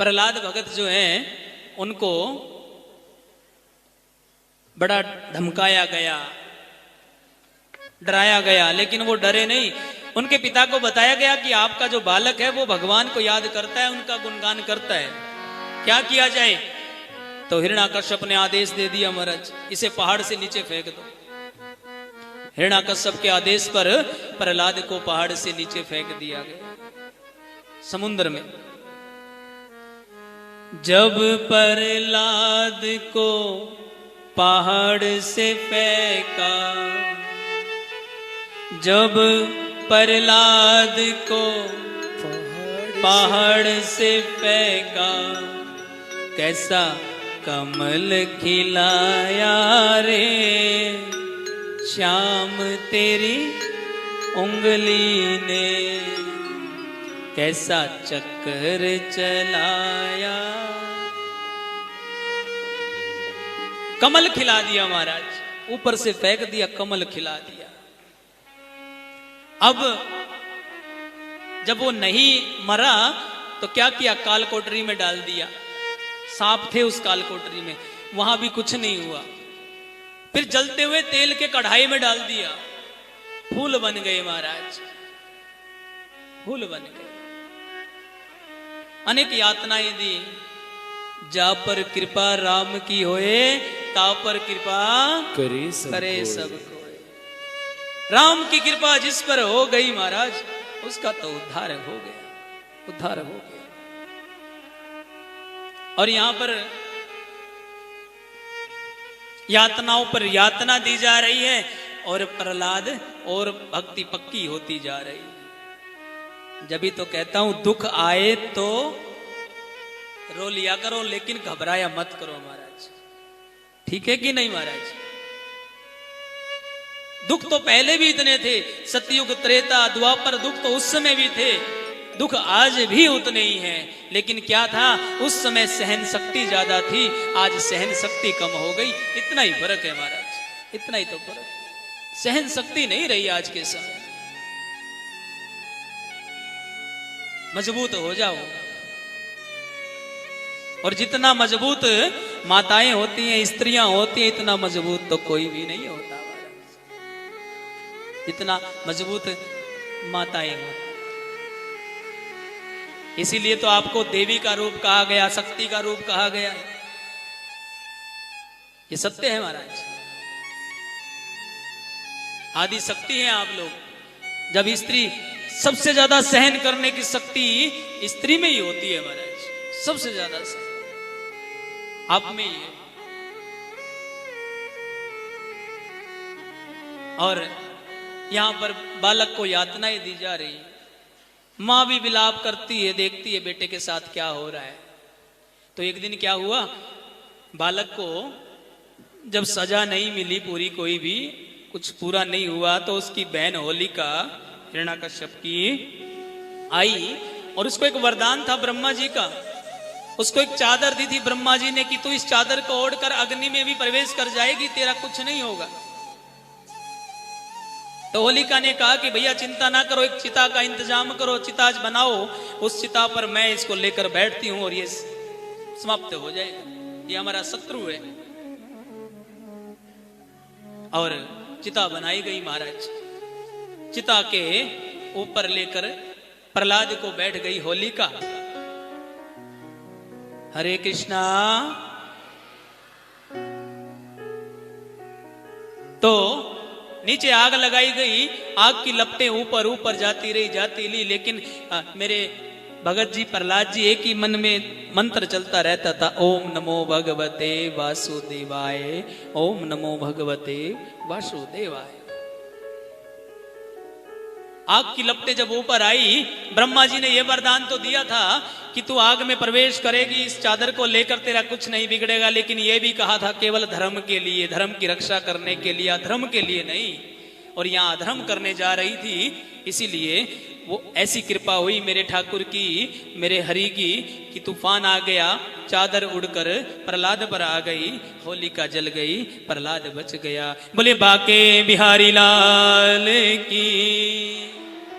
प्रहलाद भगत जो हैं उनको बड़ा धमकाया गया, डराया गया, लेकिन वो डरे नहीं। उनके पिता को बताया गया कि आपका जो बालक है वो भगवान को याद करता है, उनका गुणगान करता है, क्या किया जाए? तो हिरण्याकश्यप ने आदेश दे दिया, महाराज इसे पहाड़ से नीचे फेंक दो। हिरण्याकश्यप के आदेश पर प्रहलाद को पहाड़ से नीचे फेंक दिया गया समुद्र में। जब प्रहलाद को पहाड़ से फेंका, जब प्रहलाद को पहाड़ से फेंका, कैसा कमल खिलाया रे श्याम तेरी उंगली ने, कैसा चक्कर चलाया। कमल खिला दिया महाराज, ऊपर से फेंक दिया, कमल खिला दिया। अब जब वो नहीं मरा तो क्या किया? काल कोठरी में डाल दिया। सांप थे उस काल कोठरी में, वहां भी कुछ नहीं हुआ। फिर जलते हुए तेल के कढ़ाई में डाल दिया, फूल बन गए महाराज, फूल बन गए। अनेक यातनाएं दी। जा पर कृपा राम की होए, ता पर कृपा करे सब कोई। राम की कृपा जिस पर हो गई महाराज, उसका तो उद्धार हो गया, उद्धार हो गया। और यहां पर यातनाओं पर यातना दी जा रही है और प्रहलाद और भक्ति पक्की होती जा रही है। जब भी तो कहता हूं दुख आए तो रो लिया करो, लेकिन घबराया मत करो महाराज। ठीक है कि नहीं महाराज? दुख तो पहले भी इतने थे, सतयुग त्रेता द्वापर, दुख तो उस समय भी थे, दुख आज भी उतने ही हैं। लेकिन क्या था, उस समय सहन शक्ति ज्यादा थी, आज सहन शक्ति कम हो गई। इतना ही फर्क है महाराज, इतना ही तो फर्क। सहन शक्ति नहीं रही आज के समय। मजबूत हो जाओ। और जितना मजबूत माताएं होती हैं, स्त्रियां होती हैं, इतना मजबूत तो कोई भी नहीं होता महाराज, इतना मजबूत माताएं होती। इसीलिए तो आपको देवी का रूप कहा गया, शक्ति का रूप कहा गया। ये सत्य है महाराज, आदि शक्ति है आप लोग। जब स्त्री, सबसे ज्यादा सहन करने की शक्ति स्त्री में ही होती है महाराज, सबसे ज्यादा सहन आप में ही है। और यहां पर बालक को यातनाएं दी जा रही है। मां भी विलाप करती है, देखती है बेटे के साथ क्या हो रहा है। तो एक दिन क्या हुआ, बालक को जब सजा नहीं मिली पूरी, कोई भी कुछ पूरा नहीं हुआ, तो उसकी बहन होलिका हिरण्याकश्यप की आई और उसको एक वरदान था ब्रह्मा जी का। उसको एक चादर दी थी ब्रह्मा जी ने कि तू इस चादर को ओढ़कर अग्नि में भी प्रवेश कर जाएगी, तेरा कुछ नहीं होगा। तो होलिका ने कहा कि भैया चिंता ना करो, एक चिता का इंतजाम करो, चिता बनाओ, उस चिता पर मैं इसको लेकर बैठती हूं और ये समाप्त हो जाएगा, ये हमारा शत्रु है। और चिता बनाई गई महाराज। चिता के ऊपर लेकर प्रहलाद को बैठ गई होलिका। हरे कृष्णा। तो नीचे आग लगाई गई, आग की लपटें ऊपर ऊपर जाती रही, लेकिन मेरे भगत जी प्रहलाद जी एक ही मन में मंत्र चलता रहता था, ओम नमो भगवते वासुदेवाय, ओम नमो भगवते वासुदेवाय। आग की लपटें जब ऊपर आई, ब्रह्मा जी ने यह वरदान तो दिया था कि तू आग में प्रवेश करेगी, इस चादर को लेकर तेरा कुछ नहीं बिगड़ेगा, लेकिन यह भी कहा था केवल धर्म के लिए, धर्म की रक्षा करने के लिए, अधर्म के लिए नहीं। और यहां अधर्म करने जा रही थी, इसीलिए वो ऐसी कृपा हुई मेरे ठाकुर की, मेरे हरि की, कि तूफान आ गया, चादर उड़कर प्रहलाद पर आ गई, होलिका जल गई, प्रहलाद बच गया। बोले बाके बिहारी लाल की।